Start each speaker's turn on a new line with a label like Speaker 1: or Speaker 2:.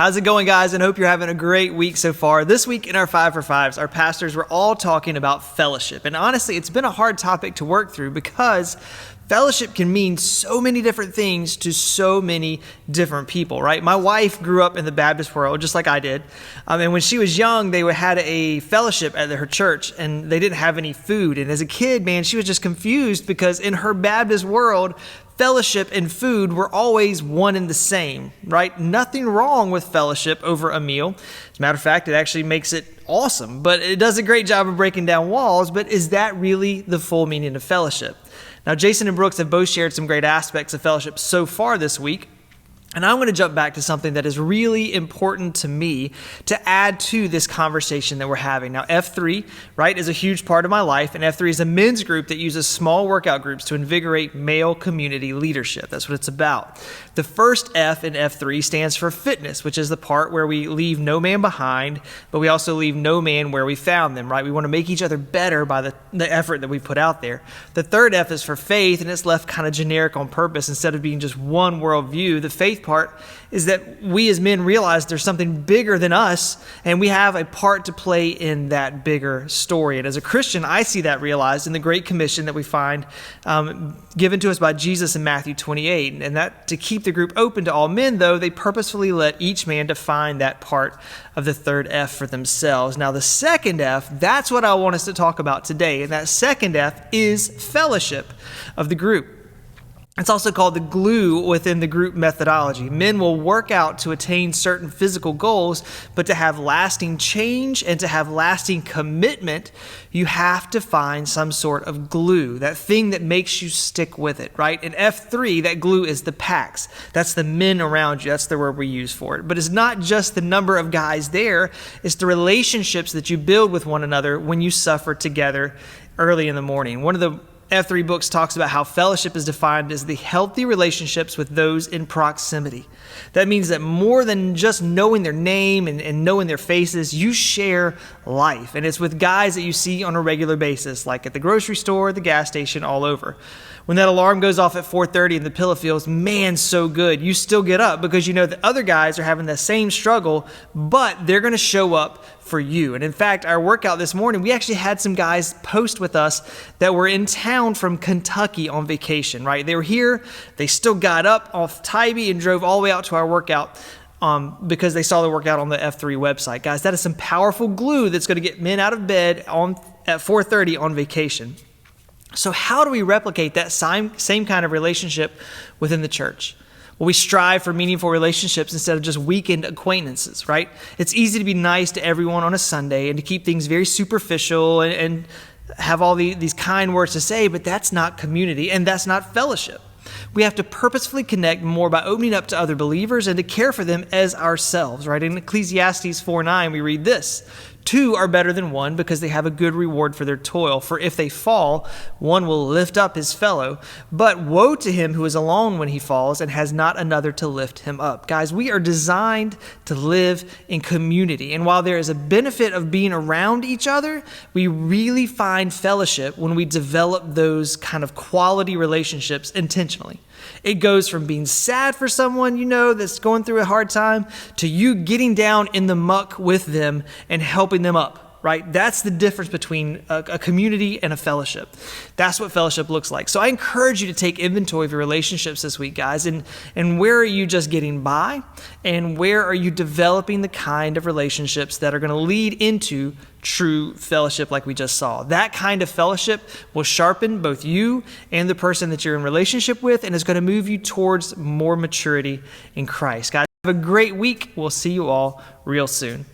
Speaker 1: How's it going, guys? And hope you're having a great week so far. This week in our 5 for 5s, our pastors were all talking about fellowship. And honestly, it's been a hard topic to work through because fellowship can mean so many different things to so many different people, right? My wife grew up in the Baptist world, just like I did. And when she was young, they had a fellowship at her church, and they didn't have any food. And as a kid, man, she was just confused because in her Baptist world, fellowship and food were always one and the same, right? Nothing wrong with fellowship over a meal. As a matter of fact, it actually makes it awesome, but it does a great job of breaking down walls. But is that really the full meaning of fellowship? Now, Jason and Brooks have both shared some great aspects of fellowship so far this week. And I'm going to jump back to something that is really important to me to add to this conversation that we're having. Now, F3, right, is a huge part of my life, and F3 is a men's group that uses small workout groups to invigorate male community leadership. That's what it's about. The first F in F3 stands for fitness, which is the part where we leave no man behind, but we also leave no man where we found them, right? We want to make each other better by the effort that we put out there. The third F is for faith, and it's left kind of generic on purpose. Instead of being just one worldview, the faith part is that we as men realize there's something bigger than us, and we have a part to play in that bigger story. And as a Christian, I see that realized in the Great Commission that we find given to us by Jesus in Matthew 28. And that to keep the group open to all men, though, they purposefully let each man define that part of the third F for themselves. Now, the second F, that's what I want us to talk about today. And that second F is fellowship of the group. It's also called the glue within the group methodology. Men will work out to attain certain physical goals, but to have lasting change and to have lasting commitment, you have to find some sort of glue, that thing that makes you stick with it, right? In F3, that glue is the packs. That's the men around you. That's the word we use for it. But it's not just the number of guys there. It's the relationships that you build with one another when you suffer together early in the morning. One of the F3 books talks about how fellowship is defined as the healthy relationships with those in proximity. That means that more than just knowing their name and knowing their faces, you share life. And it's with guys that you see on a regular basis, like at the grocery store, the gas station, all over. When that alarm goes off at 4:30 and the pillow feels, man, so good, you still get up because you know that other guys are having the same struggle, but they're going to show up for you. And in fact, our workout this morning, we actually had some guys post with us that were in town from Kentucky on vacation, right? They were here. They still got up off Tybee and drove all the way out to our workout because they saw the workout on the F3 website. Guys, that is some powerful glue that's going to get men out of bed at 4:30 on vacation. So how do we replicate that same kind of relationship within the church? Well, we strive for meaningful relationships instead of just weekend acquaintances, right? It's easy to be nice to everyone on a Sunday and to keep things very superficial and have all these kind words to say, but that's not community and that's not fellowship. We have to purposefully connect more by opening up to other believers and to care for them as ourselves, right? In Ecclesiastes 4:9, we read this: "Two are better than one because they have a good reward for their toil. For if they fall, one will lift up his fellow. But woe to him who is alone when he falls and has not another to lift him up." Guys, we are designed to live in community. And while there is a benefit of being around each other, we really find fellowship when we develop those kind of quality relationships intentionally. It goes from being sad for someone you know that's going through a hard time to you getting down in the muck with them and helping them up, right? That's the difference between a community and a fellowship. That's what fellowship looks like. So I encourage you to take inventory of your relationships this week, guys. And where are you just getting by? And where are you developing the kind of relationships that are going to lead into true fellowship like we just saw? That kind of fellowship will sharpen both you and the person that you're in relationship with, and is going to move you towards more maturity in Christ. Guys, have a great week. We'll see you all real soon.